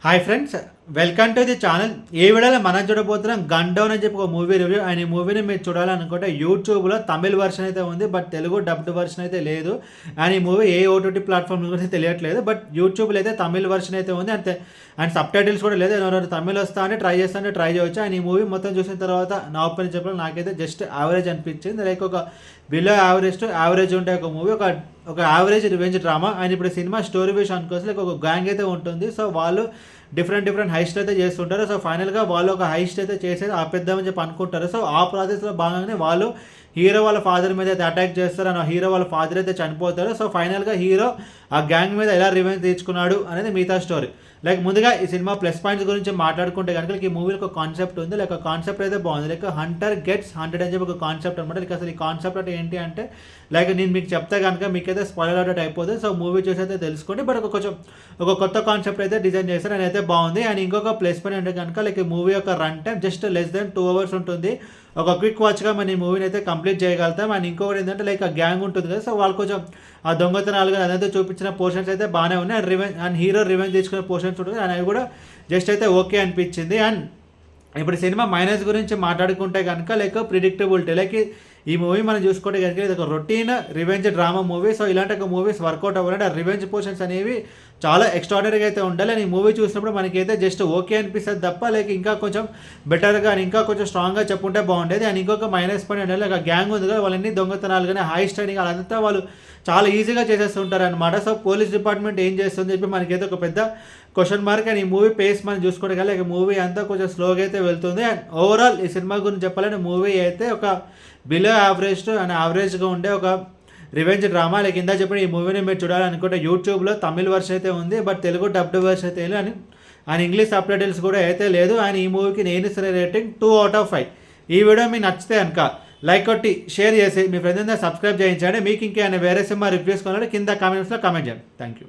Hi friends, welcome to the channel. ఈ వీడియోలో మనం చూడబోతున్నాం గన్ డౌన్ అని చెప్పి ఒక మూవీ రివ్యూ. అండ్ ఈ మూవీని మీరు చూడాలనుకుంటే యూట్యూబ్లో తమిళ్ వర్షన్ అయితే ఉంది, బట్ తెలుగు డబ్డ్ వర్షన్ అయితే లేదు. అండ్ ఈ మూవీ ఏ ఓటీటీ ప్లాట్ఫామ్ కూడా తెలియట్లేదు, బట్ యూట్యూబ్లో అయితే తమిళ్ వర్షన్ అయితే ఉంది. అండ్ సబ్ టైటిల్స్ కూడా లేదు. ఎవరైనా తమిళ్ వస్తా అంటే ట్రై చేయవచ్చు. అండ్ ఈ మూవీ మొత్తం చూసిన తర్వాత నా ఒపీనియన్ చెప్పాలి, నాకైతే జస్ట్ యావరేజ్ అనిపించింది. లైక్ ఒక బిలో యావరేజ్ టు యావరేజ్ ఉంటే ఒక మూవీ, ఒక యావరేజ్ రివెంజ్ డ్రామా. అండ్ ఇప్పుడు సినిమా స్టోరీ విషయానికి వస్తే లైక్ ఒక గ్యాంగ్ అయితే ఉంటుంది. సో వాళ్ళు డిఫరెంట్ హైస్ట్ అయితే చేస్తుంటారు. సో ఫైనల్గా వాళ్ళు ఒక హైస్ట్ అయితే చేసేది ఆపేద్దామని చెప్పి అనుకుంటారు. సో ఆ ప్రాసెస్లో భాగంగానే వాళ్ళు హీరో వాళ్ళ ఫాదర్ మీద అయితే అటాక్ చేస్తారు. అండ్ హీరో వాళ్ళ ఫాదర్ అయితే చనిపోతారు. సో ఫైనల్గా హీరో ఆ గ్యాంగ్ మీద ఎలా రివెంజ్ తీర్చుకున్నాడు అనేది మిగతా స్టోరీ. లైక్ ముందుగా ఈ సినిమా ప్లస్ పాయింట్స్ గురించి మాట్లాడుకుంటే కనుక ఈ మూవీలో ఒక కాన్సెప్ట్ ఉంది. లైక్ కాన్సెప్ట్ అయితే బాగుంది. లైక్ హంటర్ గెట్స్ హంటెడ్ అని చెప్పి ఒక కాన్సెప్ట్ అనమాట. లైక్ అసలు ఈ కాన్సెప్ట్ అంటే ఏంటి అంటే, లైక్ నేను మీకు చెప్తే కనుక మీకైతే స్పాయిలర్ అవుట్ అయిపోతుంది. సో మూవీ చూసి అయితే తెలుసుకోండి. బట్ ఒక కొత్త కాన్సెప్ట్ అయితే డిజైన్ చేస్తారు, అని అయితే బాగుంది. అండ్ ఇంకొక ప్లస్ పాయింట్ అంటే కనుక లైక్ ఈ మూవీ యొక్క run time just less than 2 hours ఉంటుంది. ఒక క్విక్ వాచ్గా మనం ఈ మూవీని అయితే కంప్లీట్ చేయగలుగుతాం. అండ్ ఇంకొకటి ఏంటంటే లైక్ ఆ గ్యాంగ్ ఉంటుంది కదా, సో వాళ్ళు కొంచెం ఆ దొంగతనాలు కానీ అదంతా చూపించిన పోర్షన్స్ అయితే బాగానే ఉన్నాయి. అండ్ హీరో రివెంజ్ తీసుకునే పోర్షన్స్ ఉంటుంది. అండ్ అవి కూడా జస్ట్ అయితే ఓకే అనిపించింది. అండ్ ఇప్పుడు సినిమా మైనస్ గురించి మాట్లాడుకుంటే కనుక లైక్ ప్రిడిక్టబిలిటీ. లైక్ ఈ మూవీ మనం చూసుకుంటే కనుక ఇది ఒక routine revenge drama movie. So ఇలాంటి ఒక మూవీస్ వర్కౌట్ అవ్వాలంటే ఆ రివెంజ్ పోర్షన్స్ అనేవి చాలా ఎక్స్ట్రాడనరీగా అయితే ఉండాలి. అండ్ ఈ మూవీ చూసినప్పుడు మనకైతే జస్ట్ ఓకే అనిపిస్తుంది తప్ప లైక్ ఇంకా కొంచెం బెటర్గా ఇంకా కొంచెం స్ట్రాంగ్గా చెప్పుంటే బాగుండేది. అండ్ ఇంకొక మైనస్ పాయింట్ అంటే లైక్ ఆ గ్యాంగ్ ఉంది కదా, వాళ్ళని దొంగతనాలు కానీ హై స్టైనింగ్ అదంతా వాళ్ళు చాలా ఈజీగా చేసేస్తుంటారు అనమాట. సో పోలీస్ డిపార్ట్మెంట్ ఏం చేస్తుంది చెప్పి మనకైతే ఒక పెద్ద క్వశ్చన్ మార్క్. అండ్ ఈ మూవీ పేస్ మనం చూసుకోవడం కానీ లైక్ మూవీ అంతా కొంచెం స్లోగా అయితే వెళ్తుంది. అండ్ ఓవరాల్ ఈ సినిమా గురించి చెప్పాలంటే మూవీ అయితే ఒక బిలో యావరేజ్ టు అండ్ యావరేజ్గా ఉండే ఒక రివెంజ్ డ్రామా. లైక్ ఇందా చెప్పిన ఈ మూవీని మీరు చూడాలనుకుంటే యూట్యూబ్లో తమిళ్ వర్షన్ అయితే ఉంది, బట్ తెలుగు డబ్డ్ వర్షన్ అయితే లేదు. అండ్ ఇంగ్లీష్ సబ్ టైటిల్స్ కూడా అయితే లేదు. అండ్ ఈ మూవీకి నేను ఇస్తున్న రేటింగ్ 2/5. ఈ వీడియో మీకు నచ్చితే కనుక లైక్ కొట్టి షేర్ చేసి మీ ఫ్రెండ్స్ సబ్స్క్రైబ్ చేయించండి. మీకు ఇంకేమైనా వేరే సినిమా రివ్యూస్ కొనాలంటే కింద కామెంట్స్లో కామెంట్ చేయండి. Thank you.